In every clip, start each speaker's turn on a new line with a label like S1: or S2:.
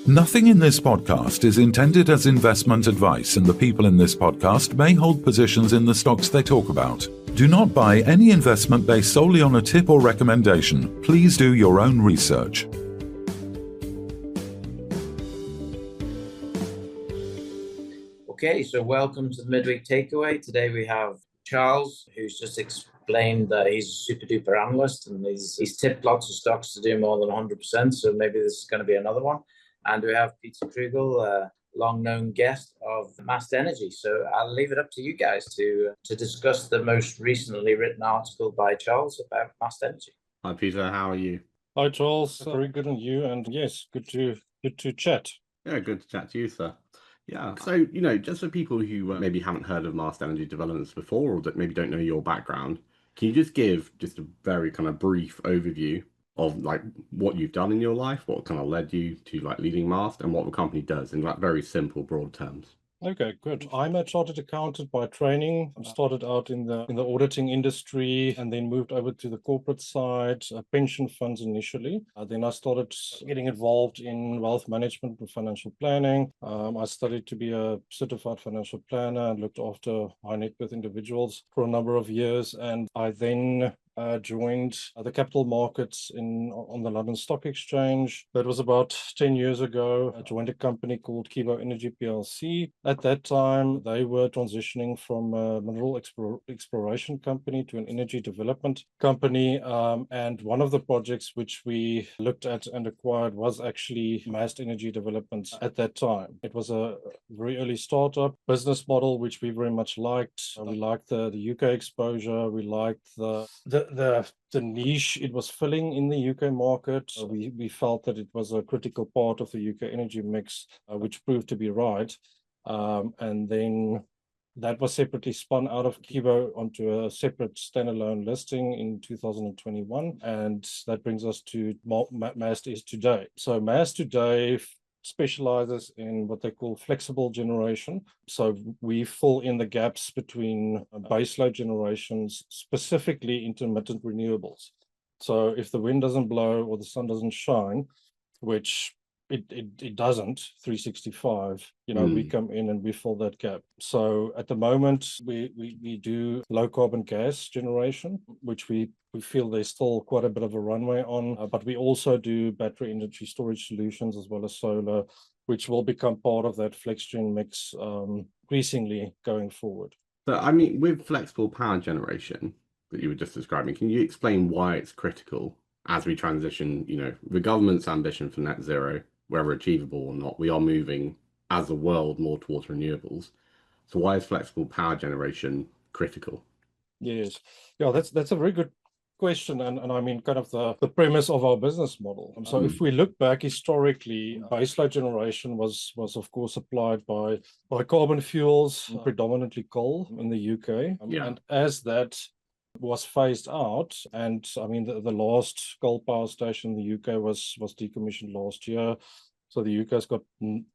S1: Nothing in this podcast is intended as investment advice, and the people in this podcast may hold positions in the stocks they talk about. Do not buy any investment based solely on a tip or recommendation. Please do your own research.
S2: Okay, so welcome to the Midweek Takeaway. Today we have Charles, who's just explained that he's a super duper analyst and he's tipped lots of stocks to do more than 100%, so maybe this is going to be another one. And we have Pieter Krügel, a long-known guest of Mast Energy. So I'll leave it up to you guys to discuss the most recently written article by Charles about Mast Energy.
S3: Hi Peter, how are you?
S4: Hi Charles, very good on you, and yes, good to chat.
S3: Yeah, good to chat to you, sir. Yeah, so, just for people who maybe haven't heard of Mast Energy Developments before, or that maybe don't know your background, can you just give just a very kind of brief overview of like what you've done in your life, what kind of led you to like leading Mast, and what the company does in like very simple, broad terms?
S4: Okay, good. I'm a chartered accountant by training. I started out in the auditing industry and then moved over to the corporate side, pension funds initially. Then I started getting involved in wealth management and financial planning. I studied to be a certified financial planner and looked after high net worth individuals for a number of years. And I then joined the capital markets on the London Stock Exchange. That was about 10 years ago. I joined a company called Kibo Energy PLC. At that time, they were transitioning from a mineral exploration company to an energy development company. And one of the projects which we looked at and acquired was actually Mast Energy Developments at that time. It was a very early startup business model, which we very much liked. We liked the UK exposure. We liked the niche it was filling in the UK market. We felt that it was a critical part of the UK energy mix, which proved to be right. And then that was separately spun out of Kibo onto a separate standalone listing in 2021. And that brings us to Mast is today. So Mast today specializes in what they call flexible generation. So we fill in the gaps between baseload generations, specifically intermittent renewables. So if the wind doesn't blow or the sun doesn't shine, which it doesn't 365, we come in and we fill that gap. So at the moment we do low carbon gas generation, which we feel there's still quite a bit of a runway on, but we also do battery energy storage solutions as well as solar, which will become part of that FlexGen mix increasingly going forward.
S3: So I mean, with flexible power generation that you were just describing, can you explain why it's critical as we transition, the government's ambition for net zero, whether achievable or not, we are moving as a world more towards renewables. So why is flexible power generation critical?
S4: Yes, yeah, that's a very good question, and I mean kind of the premise of our business model. So if we look back historically, baseload generation was of course applied by carbon fuels, predominantly coal in the UK. And as that was phased out, and I mean the last coal power station in the UK was decommissioned last year, so the UK's got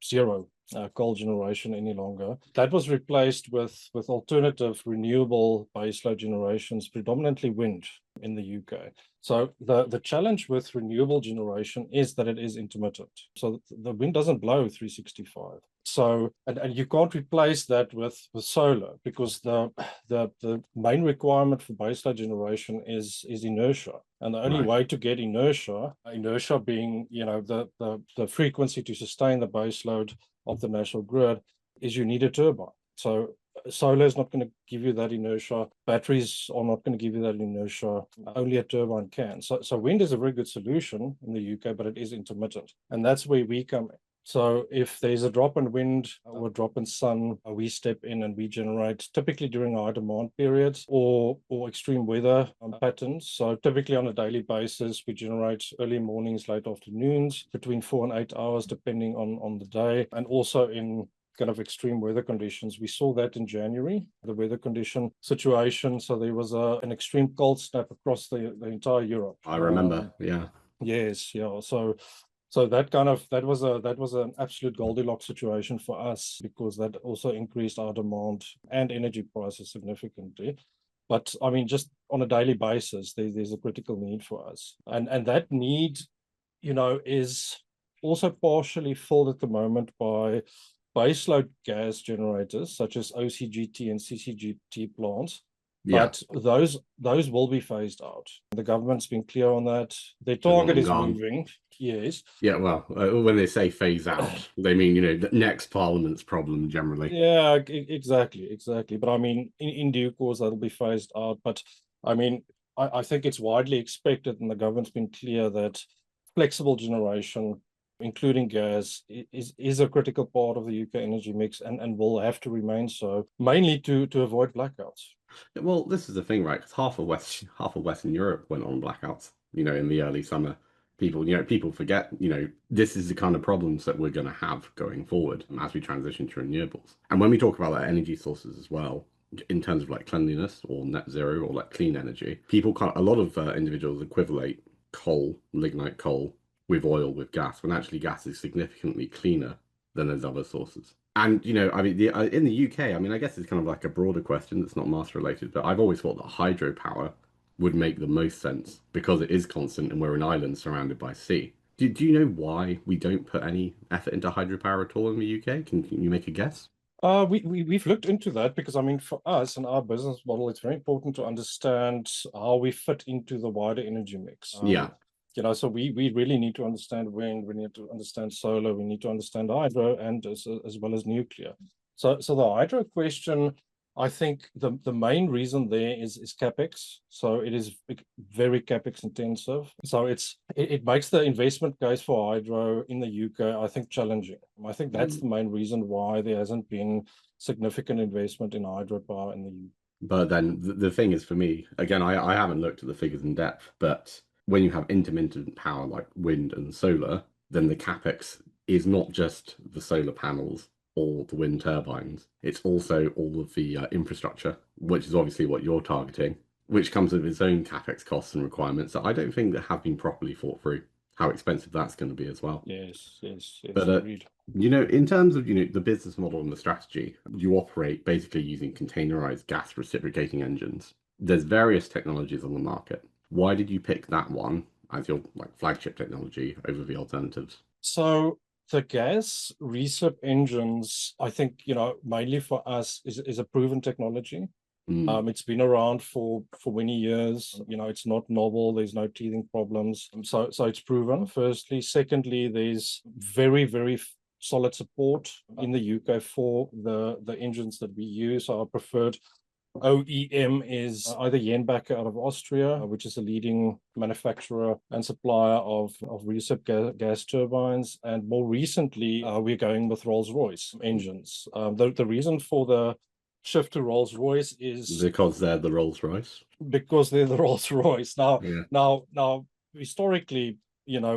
S4: zero coal generation any longer. That was replaced with alternative renewable baseload generations, predominantly wind in the UK. So the challenge with renewable generation is that it is intermittent. So the wind doesn't blow 365. So and you can't replace that with solar, because the main requirement for baseload generation is inertia. And the only way to get inertia being the frequency to sustain the baseload of the national grid, is you need a turbine. So solar is not going to give you that inertia. Batteries are not going to give you that inertia. Only a turbine can. So wind is a very good solution in the UK, but it is intermittent. And that's where we come in. So if there's a drop in wind or a drop in sun, we step in and we generate typically during high demand periods or extreme weather patterns. So typically on a daily basis, we generate early mornings, late afternoons, between 4 and 8 hours, depending on the day, and also in kind of extreme weather conditions. We saw that in January, the weather condition situation. So there was an extreme cold snap across the entire Europe.
S3: I remember, yeah.
S4: Yes, yeah. So that was an absolute Goldilocks situation for us, because that also increased our demand and energy prices significantly. But I mean, just on a daily basis, there's a critical need for us, and that need, is also partially filled at the moment by baseload gas generators such as OCGT and CCGT plants.
S3: Yeah,
S4: But those will be phased out. The government's been clear on that. Their
S3: they're long
S4: target is
S3: gone.
S4: moving. Yes.
S3: Yeah, well, when they say phase out, they mean, the next parliament's problem generally.
S4: Yeah, exactly. But I mean, in due course, that'll be phased out. But I mean, I think it's widely expected, and the government's been clear that flexible generation, including gas, is a critical part of the UK energy mix and will have to remain so, mainly to avoid blackouts.
S3: Well, this is the thing, right? Because half of Western Europe went on blackouts, in the early summer. People forget, this is the kind of problems that we're going to have going forward as we transition to renewables. And when we talk about energy sources as well, in terms of like cleanliness or net zero or like clean energy, a lot of individuals equivalate lignite coal, with oil, with gas, when actually gas is significantly cleaner than those other sources. And, I mean, in the UK, I mean, I guess it's kind of like a broader question that's not Mast related, but I've always thought that hydropower would make the most sense because it is constant and we're an island surrounded by sea. Do you know why we don't put any effort into hydropower at all in the UK? Can you make a guess?
S4: We've looked into that because, I mean, for us and our business model, it's very important to understand how we fit into the wider energy mix.
S3: Yeah.
S4: So we really need to understand wind, we need to understand solar, we need to understand hydro, and as well as nuclear. So the hydro question, I think the main reason there is capex. So it is very capex intensive. So it makes the investment case for hydro in the UK, I think, challenging. I think that's the main reason why there hasn't been significant investment in hydropower in the UK.
S3: But then the thing is, for me, again, I haven't looked at the figures in depth, but when you have intermittent power like wind and solar, then the capex is not just the solar panels or the wind turbines. It's also all of the infrastructure, which is obviously what you're targeting, which comes with its own capex costs and requirements that I don't think that have been properly thought through, how expensive that's going to be as well.
S4: Yes.
S3: But,
S4: agreed.
S3: in terms of, the business model and the strategy, you operate basically using containerized gas reciprocating engines. There's various technologies on the market. Why did you pick that one as your flagship technology over the alternatives?
S4: So the gas recip engines, I think, mainly for us is a proven technology. It's been around for many years. It's not novel. There's no teething problems. So it's proven, firstly. Secondly, there's very, very solid support in the UK for the engines that we use. Our preferred OEM is either Jenbacher out of Austria, which is a leading manufacturer and supplier of recip gas turbines. And more recently, we're going with Rolls-Royce engines. The reason for the shift to Rolls-Royce is
S3: because they're the Rolls-Royce.
S4: Because they're the Rolls-Royce.
S3: Yeah.
S4: Now, historically,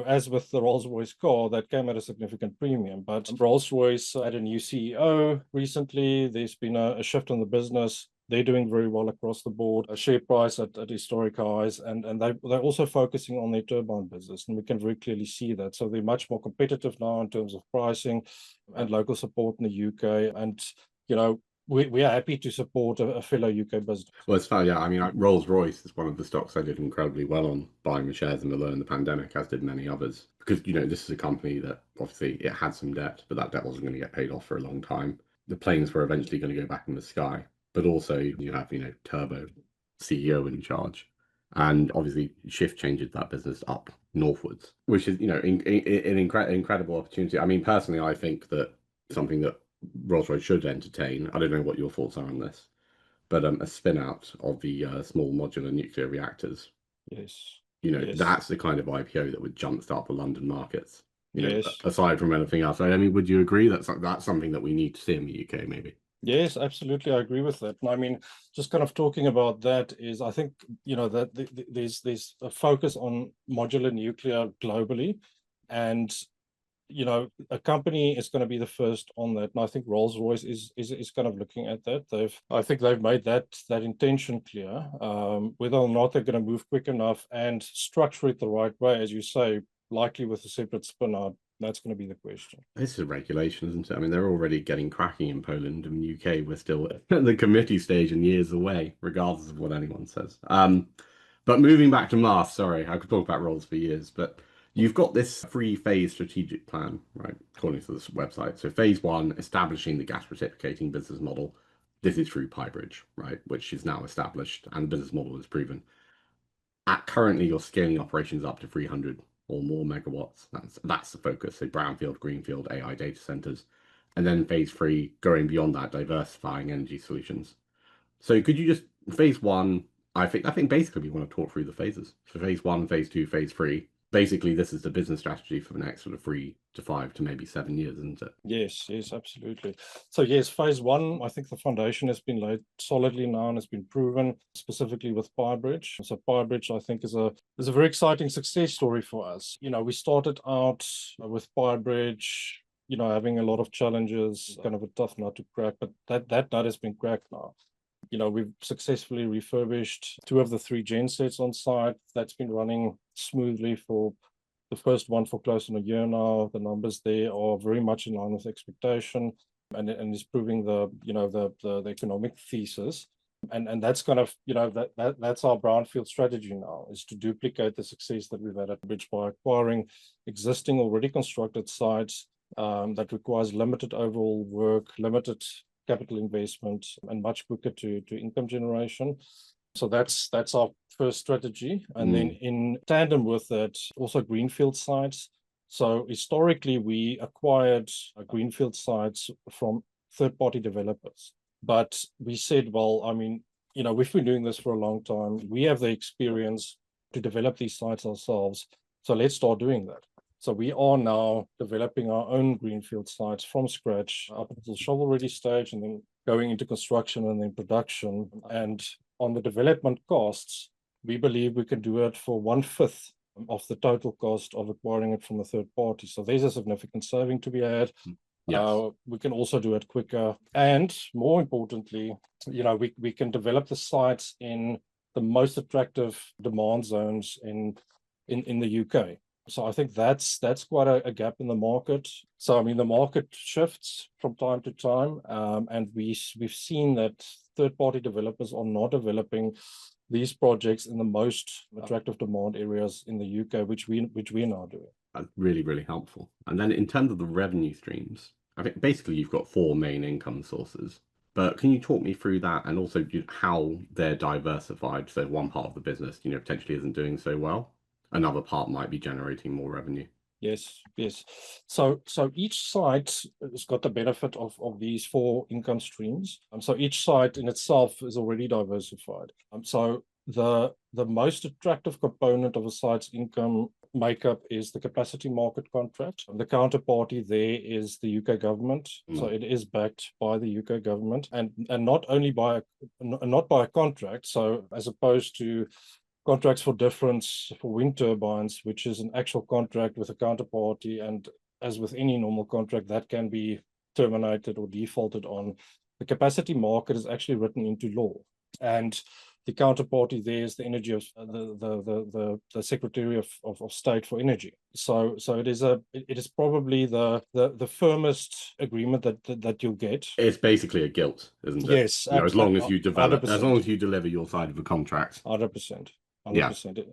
S4: as with the Rolls-Royce car, that came at a significant premium. But Rolls-Royce had a new CEO recently. There's been a shift in the business. They're doing very well across the board, a share price at historic highs, and they're also focusing on their turbine business, and we can very clearly see that. So they're much more competitive now in terms of pricing and local support in the UK. And, we are happy to support a fellow UK business.
S3: Well, it's funny, yeah. I mean, Rolls-Royce is one of the stocks I did incredibly well on buying the shares in the low in the pandemic, as did many others. Because, this is a company that obviously it had some debt, but that debt wasn't going to get paid off for a long time. The planes were eventually going to go back in the sky. But also you have, Turbo CEO in charge. And obviously shift changes that business up northwards, which is, an incredible opportunity. I mean, personally, I think that something that Rolls-Royce should entertain, I don't know what your thoughts are on this, but a spin out of the small modular nuclear reactors.
S4: Yes.
S3: Yes. That's the kind of IPO that would jumpstart the London markets.
S4: Yes.
S3: Aside from anything else. I mean, would you agree that's something that we need to see in the UK, maybe?
S4: Yes, absolutely. I agree with that. And I mean, just kind of talking about that is, I think, that there's a focus on modular nuclear globally. And, a company is going to be the first on that. And I think Rolls-Royce is kind of looking at that. I think they've made that intention clear. Whether or not they're going to move quick enough and structure it the right way, as you say, likely with a separate spin out. That's going to be the question.
S3: This is regulation, isn't it? I mean, they're already getting cracking in Poland. In the UK, we're still at the committee stage and years away, regardless of what anyone says. But moving back to Mast, sorry, I could talk about Rolls for years, but You've got this 3-phase strategic plan, right, according to this website. So phase 1, establishing the gas reciprocating business model. This is through PyBridge, right, which is now established and the business model is proven. Currently, you're scaling operations up to 300 or more megawatts. That's the focus. So brownfield, greenfield, AI data centers. And then phase 3, going beyond that, diversifying energy solutions. So could you just, phase 1, I think basically we want to talk through the phases. So phase 1, phase 2, phase 3. Basically, this is the business strategy for the next sort of 3 to 5 to maybe 7 years, isn't it?
S4: Yes, absolutely. So yes, phase 1, I think the foundation has been laid solidly now and has been proven, specifically with PyBridge. So PyBridge, I think, is a very exciting success story for us. We started out with PyBridge, having a lot of challenges, kind of a tough nut to crack, but that nut has been cracked now. We've successfully refurbished 2 of the 3 gensets on site. That's been running smoothly for the first one for close to a year now. The numbers there are very much in line with expectation, and is proving the economic thesis. And that's kind of that's our brownfield strategy now, is to duplicate the success that we've had at Bridge by acquiring existing already constructed sites that requires limited overall work, limited capital investment, and much quicker to income generation. So that's our first strategy. And then in tandem with that, also greenfield sites. So historically, we acquired greenfield sites from third-party developers. But we said, well, I mean, we've been doing this for a long time. We have the experience to develop these sites ourselves. So let's start doing that. So we are now developing our own greenfield sites from scratch up until shovel-ready stage, and then going into construction and then production. And on the development costs, we believe we can do it for 1/5 of the total cost of acquiring it from a third party. So there's a significant saving to be had. Yes. We can also do it quicker. And more importantly, we can develop the sites in the most attractive demand zones in the UK. So I think that's quite a gap in the market. So I mean, the market shifts from time to time, and we've seen that third-party developers are not developing these projects in the most attractive demand areas in the UK, which we're now doing.
S3: That's really, really helpful. And then in terms of the revenue streams, I think basically you've got 4 main income sources. But can you talk me through that, and also how they're diversified? So one part of the business, potentially isn't doing so well. Another part might be generating more revenue.
S4: Yes. So each site has got the benefit of these 4 income streams. So each site in itself is already diversified. So the most attractive component of a site's income makeup is the capacity market contract. The counterparty there is the UK government. So it is backed by the UK government, and not only not by a contract. So as opposed to contracts for difference for wind turbines, which is an actual contract with a counterparty, and as with any normal contract, that can be terminated or defaulted on. The capacity market is actually written into law, and the counterparty there is the energy of the Secretary of State for Energy. So it is probably the firmest agreement that you'll get.
S3: It's basically a gilt, isn't it?
S4: Yes,
S3: as long as you develop,
S4: 100%.
S3: As long as you deliver your side of the contract.
S4: 100%. 100%,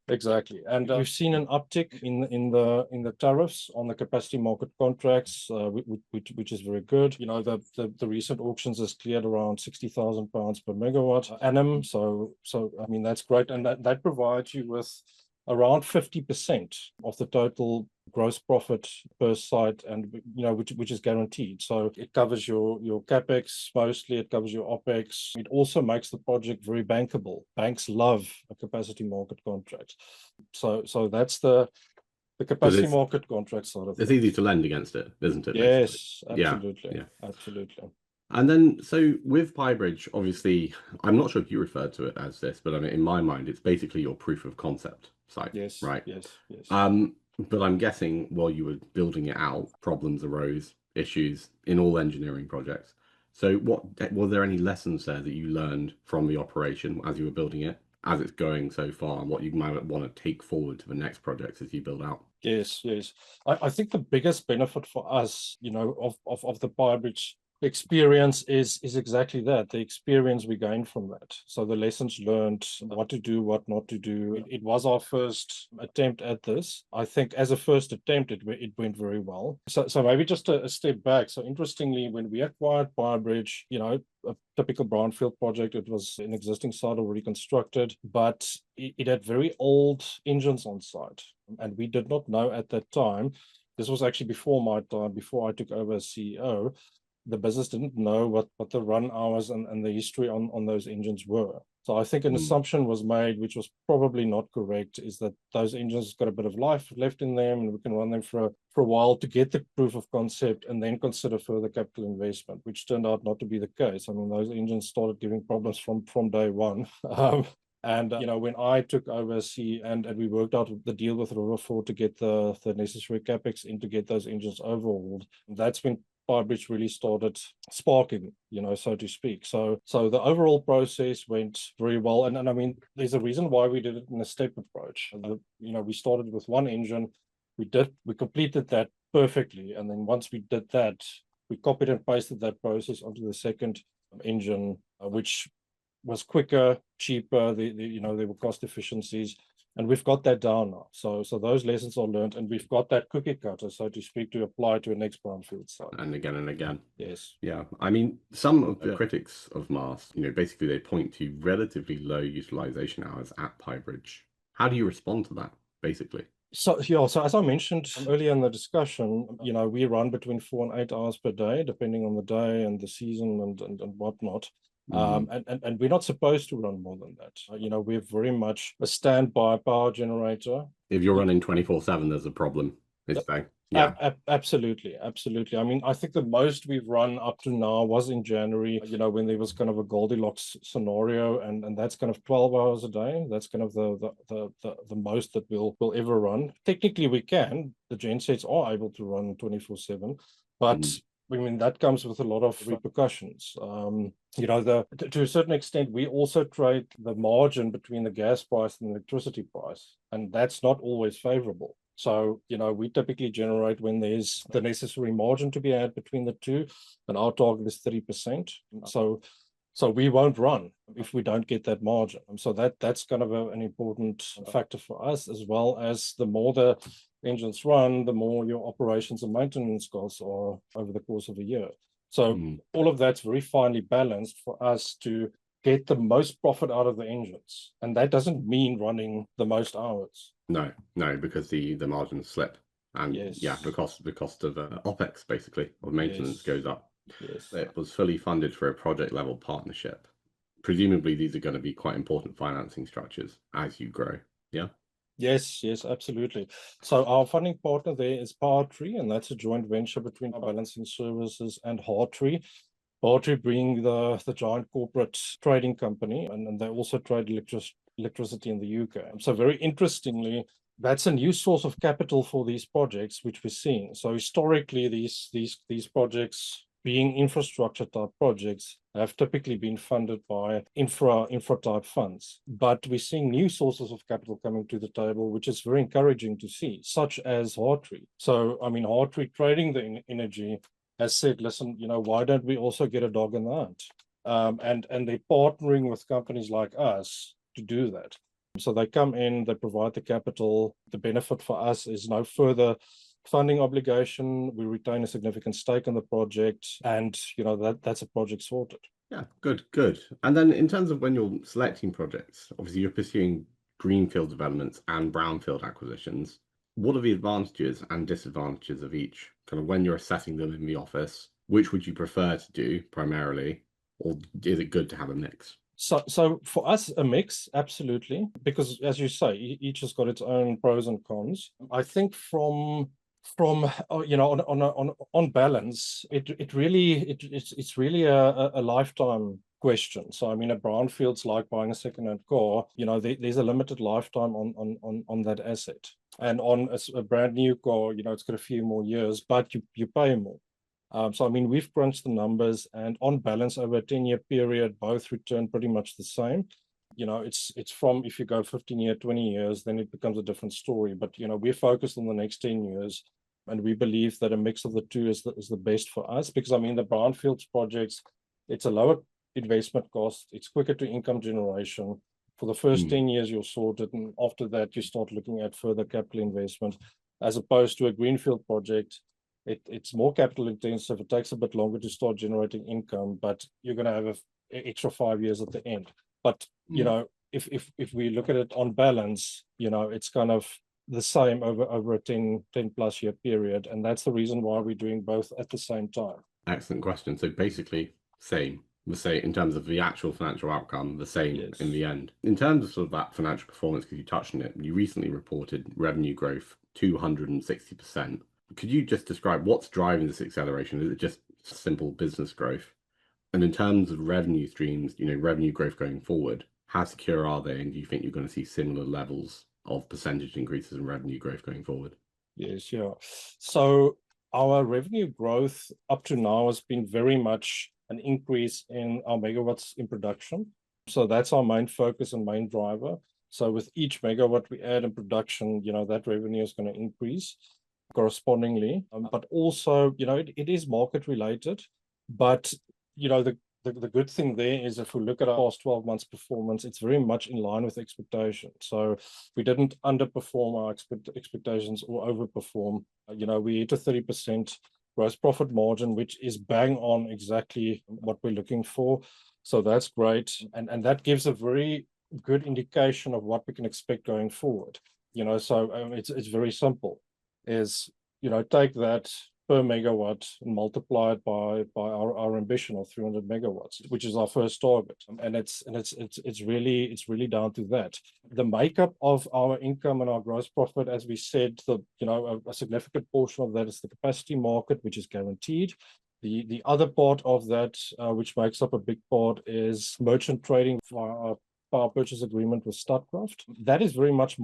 S4: exactly. And we've seen an uptick in the tariffs on the capacity market contracts, which is very good. The recent auctions has cleared around £60,000 per megawatt annum. So I mean, that's great, and that provides you with around 50% of the total gross profit per site, and which is guaranteed. So it covers your capex mostly, it covers your opex. It also makes the project very bankable. Banks love a capacity market contract. So that's the capacity market contract side of it.
S3: It's easy to lend against it, isn't it?
S4: Yes, absolutely. Yeah. Absolutely.
S3: And then, so with PyBridge, obviously, I'm not sure if you referred to it as this, but I mean, in my mind, it's basically your proof of concept site.
S4: Yes.
S3: Right.
S4: Yes.
S3: But I'm guessing while you were building it out, problems arose, issues in all engineering projects. So were there any lessons there that you learned from the operation as you were building it, as it's going so far, and what you might want to take forward to the next projects as you build out?
S4: Yes. I think the biggest benefit for us, of the PyBridge experience is exactly that, the experience we gained from that. So the lessons learned, what to do, what not to do. It was our first attempt at this. I think as a first attempt, it went very well. So maybe just a step back. So interestingly, when we acquired BioBridge, a typical brownfield project, it was an existing site already constructed, but it had very old engines on site. And we did not know at that time, this was actually before my time, before I took over as CEO, the business didn't know what the run hours and the history on those engines were. So I think an assumption was made, which was probably not correct, is that those engines got a bit of life left in them and we can run them for a while to get the proof of concept and then consider further capital investment, which turned out not to be the case. I mean, those engines started giving problems from day one. And when I took over as CEO and we worked out the deal with Riverford to get the necessary capex in to get those engines overhauled, that's when BioBridge really started sparking, so to speak. So the overall process went very well. And I mean, there's a reason why we did it in a step approach. We started with one engine. We completed that perfectly. And then once we did that, we copied and pasted that process onto the second engine, which was quicker, cheaper. There were cost efficiencies. And we've got that down now. So those lessons are learned, and we've got that cookie cutter, so to speak, to apply to a next brownfield site.
S3: And again and again.
S4: Yes.
S3: Yeah. I mean, some of the critics of Mast, basically they point to relatively low utilization hours at BioBridge. How do you respond to that, basically?
S4: So as I mentioned earlier in the discussion, we run between 4 and 8 hours per day, depending on the day and the season and whatnot. And we're not supposed to run more than that. We're very much a standby power generator.
S3: If you're running 24/7, there's a problem. Yeah.
S4: Absolutely. I mean, I think the most we've run up to now was in January, when there was kind of a Goldilocks scenario, and that's kind of 12 hours a day. That's kind of the most that we'll ever run. Technically, we can. The gensets are able to run 24/7, but I mean, that comes with a lot of repercussions. To a certain extent, we also trade the margin between the gas price and the electricity price, and that's not always favorable. So, we typically generate when there's the necessary margin to be had between the two, and our target is 30%. So we won't run if we don't get that margin. So that's kind of an important factor for us, as well as the more the engines run, the more your operations and maintenance costs are over the course of a year. So all of that's very finely balanced for us to get the most profit out of the engines. And that doesn't mean running the most hours.
S3: No, because the margins slip. And the cost of OPEX, basically, of maintenance goes up.
S4: Yes.
S3: It was fully funded for a project level partnership. Presumably these are going to be quite important financing structures as you grow. Yeah.
S4: Yes, absolutely. So our funding partner there is Powertree, and that's a joint venture between Balancing Services and Hartree. Powertree being the giant corporate trading company, and they also trade electricity in the UK. So very interestingly, that's a new source of capital for these projects, which we're seeing. So historically, these projects, being infrastructure type projects, have typically been funded by infra type funds. But we're seeing new sources of capital coming to the table, which is very encouraging to see, such as Hartree. So, I mean, Hartree trading the energy has said, listen, why don't we also get a dog in the hunt? And they're partnering with companies like us to do that. So they come in, they provide the capital. The benefit for us is no further funding obligation. We retain a significant stake in the project, and that's a project sorted.
S3: Yeah, good. And then in terms of when you're selecting projects, obviously you're pursuing greenfield developments and brownfield acquisitions. What are the advantages and disadvantages of each? Kind of when you're assessing them in the office, which would you prefer to do primarily, or is it good to have a mix?
S4: So for us, a mix, absolutely, because as you say, each has got its own pros and cons. I think from on balance, it's really a lifetime question. So I mean, a brownfield's like buying a second-hand car. There's a limited lifetime on that asset, and on a brand new car, it's got a few more years, but you pay more. So I mean, we've crunched the numbers, and on balance, over a 10-year period, both return pretty much the same. It's from, if you go 15 years, 20 years, then it becomes a different story. But we're focused on the next 10 years. And we believe that a mix of the two is the best for us, because I mean, the brownfields projects, it's a lower investment cost, it's quicker to income generation. For the first 10 years, you're sorted, and after that, you start looking at further capital investment, as opposed to a greenfield project. It's more capital intensive. It takes a bit longer to start generating income, but you're going to have an extra 5 years at the end. But, you know, if we look at it on balance, you know, it's kind of the same over a 10 plus year period. And that's the reason why we're doing both at the same time.
S3: Excellent question. So basically, the same in terms of the actual financial outcome, the same in the end. In terms of sort of that financial performance, because you touched on it, you recently reported revenue growth 260%. Could you just describe what's driving this acceleration? Is it just simple business growth? And in terms of revenue streams, you know, revenue growth going forward, how secure are they? And do you think you're going to see similar levels of percentage increases in revenue growth going forward?
S4: Yes, yeah. So our revenue growth up to now has been very much an increase in our megawatts in production. So that's our main focus and main driver. So with each megawatt we add in production, you know, that revenue is going to increase correspondingly. But also, you know, it is market related. But, you know, the good thing there is, if we look at our past 12 months performance, it's very much in line with expectations. So we didn't underperform our expectations or overperform. You know, we hit a 30% gross profit margin, which is bang on exactly what we're looking for. So that's great. And that gives a very good indication of what we can expect going forward. You know, so it's very simple. Is, you know, take that per megawatt and multiply it by our ambition of 300 megawatts, which is our first target. And it's really down to that. The makeup of our income and our gross profit, as we said, a significant portion of that is the capacity market, which is guaranteed. The other part of that, which makes up a big part, is merchant trading via our power purchase agreement with Statkraft. That is very much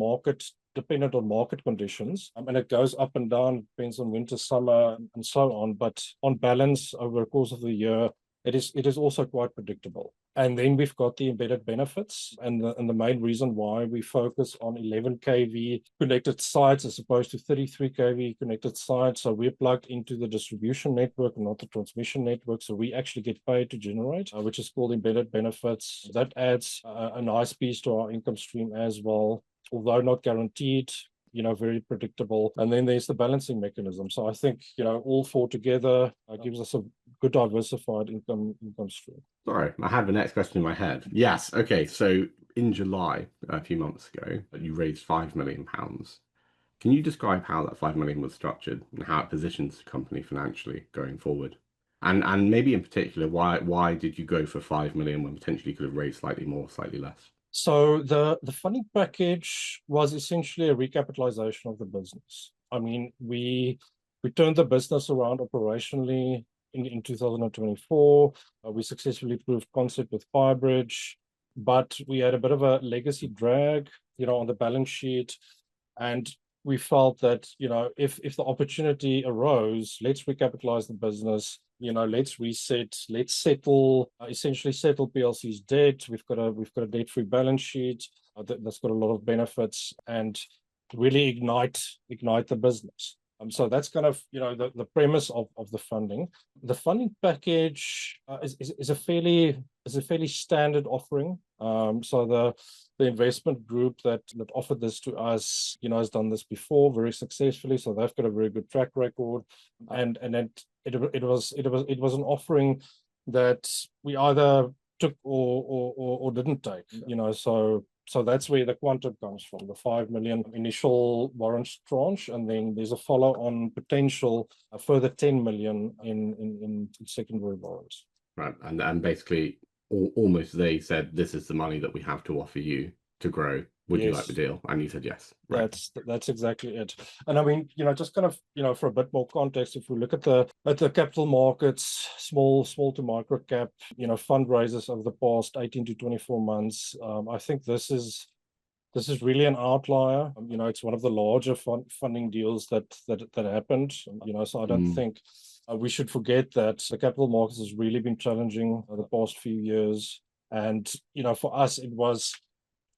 S4: dependent on market conditions, and it goes up and down, depends on winter, summer, and so on. But on balance, over the course of the year, it is also quite predictable. And then we've got the embedded benefits, and the main reason why we focus on 11 kV connected sites as opposed to 33 kV connected sites. So we're plugged into the distribution network and not the transmission network. So we actually get paid to generate, which is called embedded benefits. That adds a nice piece to our income stream as well, although not guaranteed, you know, very predictable. And then there's the balancing mechanism. So I think, you know, all four together gives us a good diversified income stream.
S3: Sorry, I had the next question in my head. Yes, okay. So in July, a few months ago, you raised £5 million. Can you describe how that 5 million was structured and how it positions the company financially going forward? And maybe in particular, why did you go for 5 million when potentially you could have raised slightly more, slightly less?
S4: So the funding package was essentially a recapitalization of the business. I mean, we turned the business around operationally in 2024. We successfully proved concept with Firebridge, but we had a bit of a legacy drag, you know, on the balance sheet. And we felt that, you know, if the opportunity arose, let's recapitalize the business. You know, let's reset, let's essentially settle PLC's debt. We've got a debt-free balance sheet that's got a lot of benefits, and really ignite the business. So that's kind of, you know, the premise of the funding. The funding package is a fairly standard offering. So the investment group that offered this to us, you know, has done this before very successfully. So they've got a very good track record, and it was an offering that we either took or didn't take. You know, so that's where the quantum comes from, the 5 million initial warrants tranche, and then there's a follow-on potential, a further 10 million in secondary warrants.
S3: Right, and basically almost they said, this is the money that we have to offer you to grow. Would you like the deal? And you said yes. Right.
S4: That's exactly it. And I mean, you know, just kind of, you know, for a bit more context, if we look at the capital markets, small to micro cap, you know, fundraisers over the past 18 to 24 months, I think this is really an outlier. You know, it's one of the larger funding deals that happened. You know, so I don't think we should forget that the capital markets has really been challenging the past few years. And, you know, for us, it was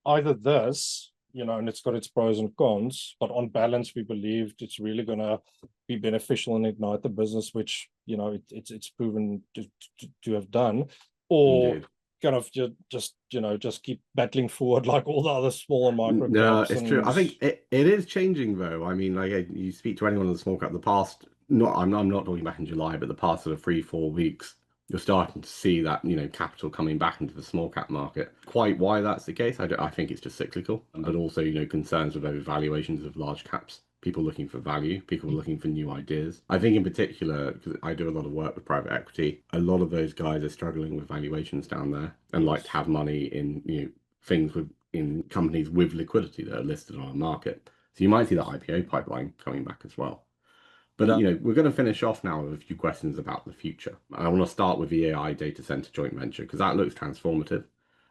S4: either this and it's got its pros and cons, but on balance, we believed it's really going to be beneficial and ignite the business, which, it's proven to have done, or
S3: Indeed.
S4: kind of just keep battling forward like all the other small and micro caps.
S3: No, it's true. I think it is changing though. I mean, like you speak to anyone in the small cap, I'm not talking back in July, but the past sort of 3-4 weeks, you're starting to see that, capital coming back into the small cap market. Quite why that's the case, I think it's just cyclical, but also, concerns with overvaluations of large caps. People looking for value, people looking for new ideas. I think in particular, because I do a lot of work with private equity, a lot of those guys are struggling with valuations down there and like to have money in, things in companies with liquidity that are listed on a market. So you might see the IPO pipeline coming back as well. But, we're going to finish off now with a few questions about the future. I want to start with the AI data center joint venture, because that looks transformative.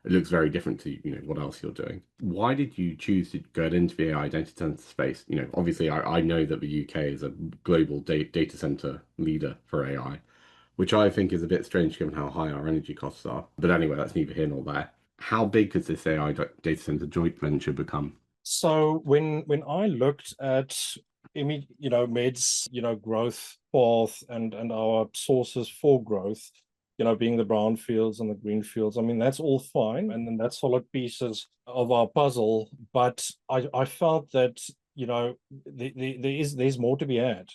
S3: It looks very different to, what else you're doing. Why did you choose to go into the AI data center space? Obviously, I know that the UK is a global data center leader for AI, which I think is a bit strange given how high our energy costs are. But anyway, that's neither here nor there. How big could this AI data center joint venture become?
S4: So when I looked at Med's growth path and our sources for growth, being the brownfields and the greenfields, I mean, that's all fine, and then that's solid pieces of our puzzle. But I felt that there's more to be had.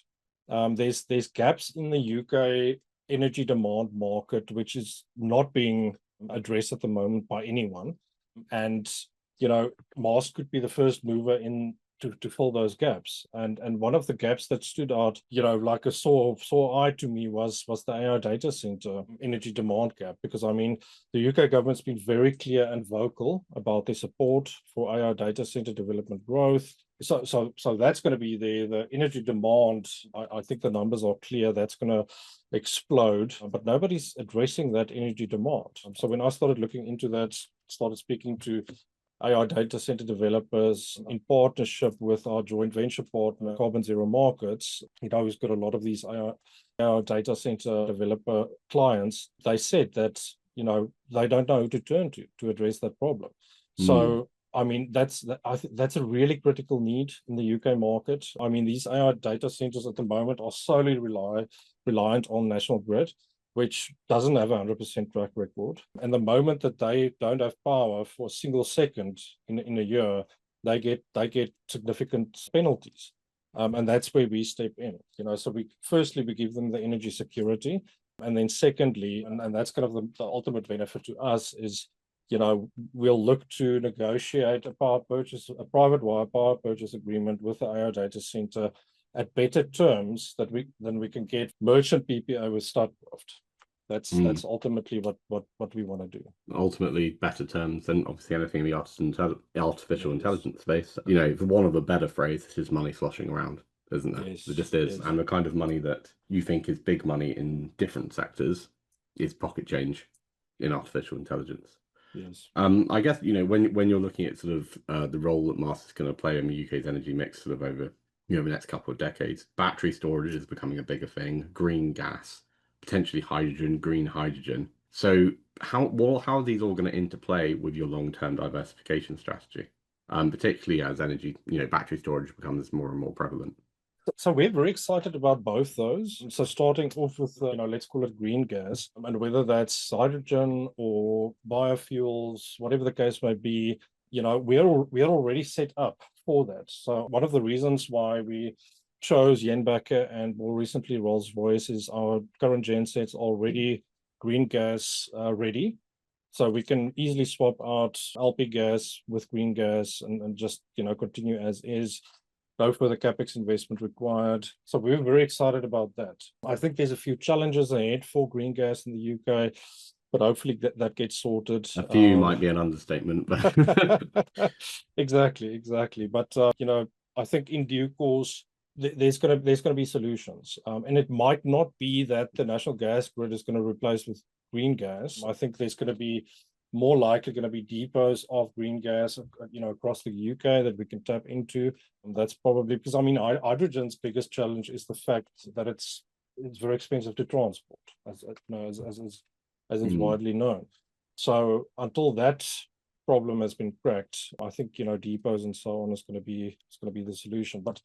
S4: There's gaps in the UK energy demand market which is not being addressed at the moment by anyone, and Mast could be the first mover in to fill those gaps. And one of the gaps that stood out, like a sore eye to me was the AI data center energy demand gap. Because I mean, the UK government's been very clear and vocal about their support for AI data center development growth. So that's going to be there. The energy demand, I think the numbers are clear, that's going to explode, but nobody's addressing that energy demand. So when I started looking into that, started speaking to AI data center developers in partnership with our joint venture partner, Carbon Zero Markets, who's got a lot of these AI data center developer clients. They said that, they don't know who to turn to address that problem. So, I mean, I think that's a really critical need in the UK market. I mean, these AI data centers at the moment are solely reliant on National Grid, which doesn't have a 100% track record. And the moment that they don't have power for a single second in a year, they get significant penalties. And that's where we step in. So we give them the energy security. And then secondly, and that's kind of the ultimate benefit to us is, we'll look to negotiate a private wire power purchase agreement with the AI data center at better terms than we can get merchant PPA with Statkraft. That's ultimately what we want to do.
S3: Ultimately, better terms than obviously anything in the artificial intelligence space. For one of a better phrase, it's just money sloshing around, isn't there? Yes, it just is. Yes. And the kind of money that you think is big money in different sectors is pocket change in artificial intelligence.
S4: Yes.
S3: I guess, when you're looking at sort of the role that Mast is going to play in the UK's energy mix sort of over the next couple of decades, battery storage is becoming a bigger thing, green gas, potentially hydrogen, green hydrogen. So how are these all going to interplay with your long-term diversification strategy, particularly as energy, battery storage becomes more and more prevalent?
S4: So we're very excited about both those. So starting off with, let's call it green gas, and whether that's hydrogen or biofuels, whatever the case may be, we're already set up for that. So one of the reasons why we chose Jenbacher and more recently Rolls-Royce is our current gensets already green gas ready. So we can easily swap out LP gas with green gas and just, continue as is. Go for the capex investment required. So we're very excited about that. I think there's a few challenges ahead for green gas in the UK, but hopefully that gets sorted.
S3: A few might be an understatement, but
S4: exactly. But I think in due course there's going to be solutions, and it might not be that the national gas grid is going to replace with green gas. I think there's going to be more likely going to be depots of green gas, across the UK that we can tap into. And that's probably because, hydrogen's biggest challenge is the fact that it's very expensive to transport, as is widely known. So until that problem has been cracked, I think, depots and so on is going to be the solution. But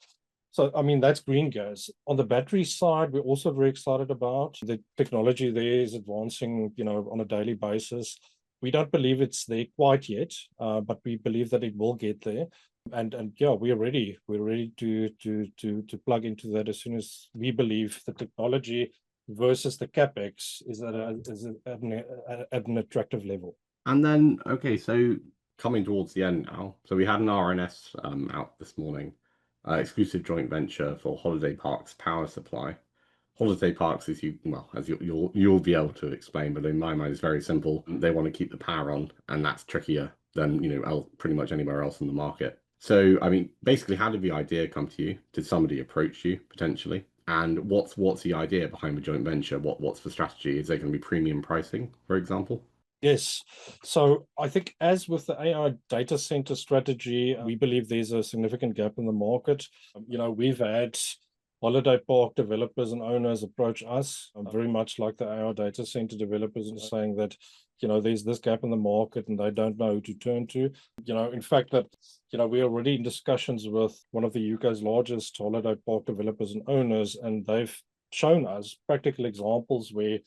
S4: so, I mean, that's green gas. On the battery side, we're also very excited about the technology there is advancing, on a daily basis. We don't believe it's there quite yet, but we believe that it will get there. And yeah, we're ready. We're ready to plug into that as soon as we believe the technology versus the capex is at an attractive level.
S3: And then, okay, so coming towards the end now. So we had an RNS out this morning, exclusive joint venture for Holiday Park's power supply. Holiday Parks, as you'll be able to explain, but in my mind, it's very simple. They want to keep the power on, and that's trickier than pretty much anywhere else in the market. So, I mean, basically, how did the idea come to you? Did somebody approach you potentially? And what's the idea behind the joint venture? What's the strategy? Is there going to be premium pricing, for example?
S4: Yes. So I think as with the AI data center strategy, we believe there's a significant gap in the market. We've had holiday park developers and owners approach us, very much like the AI data center developers, and saying that, there's this gap in the market and they don't know who to turn to. In fact, that, we're already in discussions with one of the UK's largest holiday park developers and owners, and they've shown us practical examples where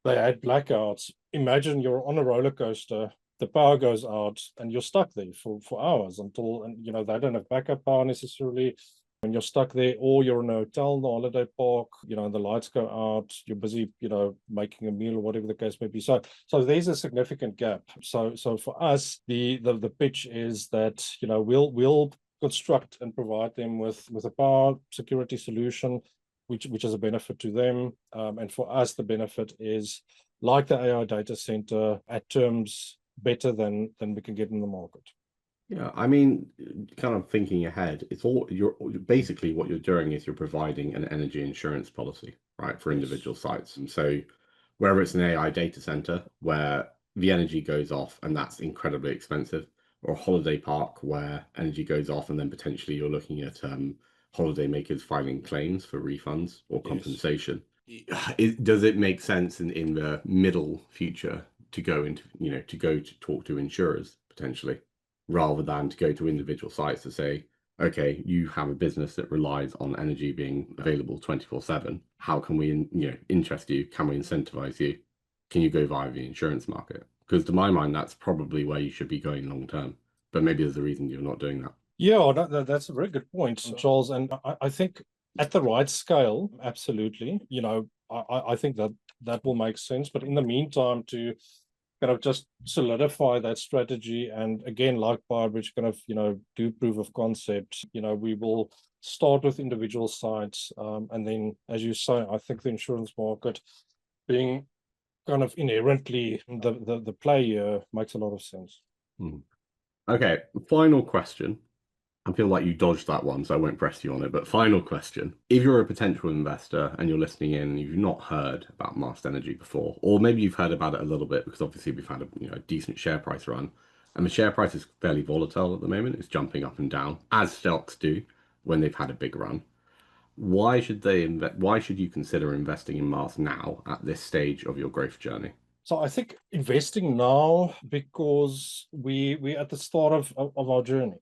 S4: they had blackouts. Imagine you're on a roller coaster, the power goes out, and you're stuck there for hours until, they don't have backup power necessarily. When you're stuck there, or you're in a hotel in the holiday park, the lights go out, you're busy, making a meal or whatever the case may be. So there's a significant gap. So for us, the pitch is that, we'll construct and provide them with a power security solution, which is a benefit to them. And for us, the benefit is like the AI data center at terms better than we can get in the market.
S3: Yeah, I mean, kind of thinking ahead, you're basically what you're doing is you're providing an energy insurance policy, right, for individual sites. And so whether it's an AI data center where the energy goes off and that's incredibly expensive, or a holiday park where energy goes off and then potentially you're looking at holiday makers filing claims for refunds or compensation. Yes. Does it make sense in the middle future to go to talk to insurers potentially, rather than to go to individual sites to say, okay, you have a business that relies on energy being available 24/7. How can we, interest you? Can we incentivize you? Can you go via the insurance market? Because to my mind, that's probably where you should be going long term. But maybe there's a reason you're not doing that.
S4: Yeah, that's a very good point, Charles. And I think at the right scale, absolutely. I think that will make sense. But in the meantime, to kind of just solidify that strategy, and again, like PowerBridge, kind of do proof of concept. We will start with individual sites, and then, as you say, I think the insurance market being kind of inherently the player makes a lot of sense.
S3: Okay, final question. I feel like you dodged that one, so I won't press you on it. But final question. If you're a potential investor and you're listening in and you've not heard about Mast Energy before, or maybe you've heard about it a little bit because obviously we've had a decent share price run, and the share price is fairly volatile at the moment. It's jumping up and down, as stocks do when they've had a big run. Why should you consider investing in Mast now at this stage of your growth journey?
S4: So I think investing now because we're at the start of our journey.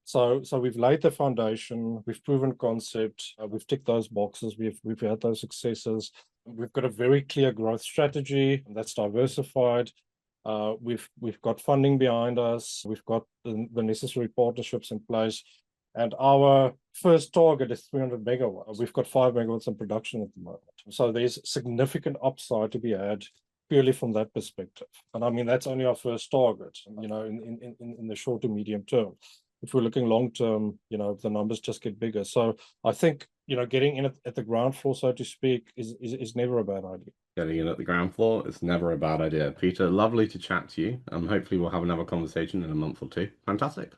S4: So we've laid the foundation, we've proven concept, we've ticked those boxes, we've had those successes. We've got a very clear growth strategy that's diversified. We've got funding behind us. We've got the necessary partnerships in place. And our first target is 300 megawatts. We've got 5 megawatts in production at the moment. So there's significant upside to be had purely from that perspective. And I mean, that's only our first target, in the short to medium term. If we're looking long term, the numbers just get bigger. So I think, getting in at the ground floor, so to speak, is never a bad idea.
S3: Getting in at the ground floor is never a bad idea. Pieter, lovely to chat to you. Hopefully we'll have another conversation in a month or two. Fantastic.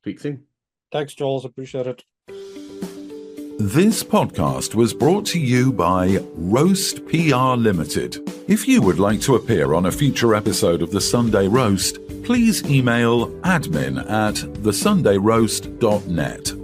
S3: Speak soon.
S4: Thanks, Charles. Appreciate it.
S1: This podcast was brought to you by Roast PR Limited. If you would like to appear on a future episode of The Sunday Roast, please email admin@thesundayroast.net.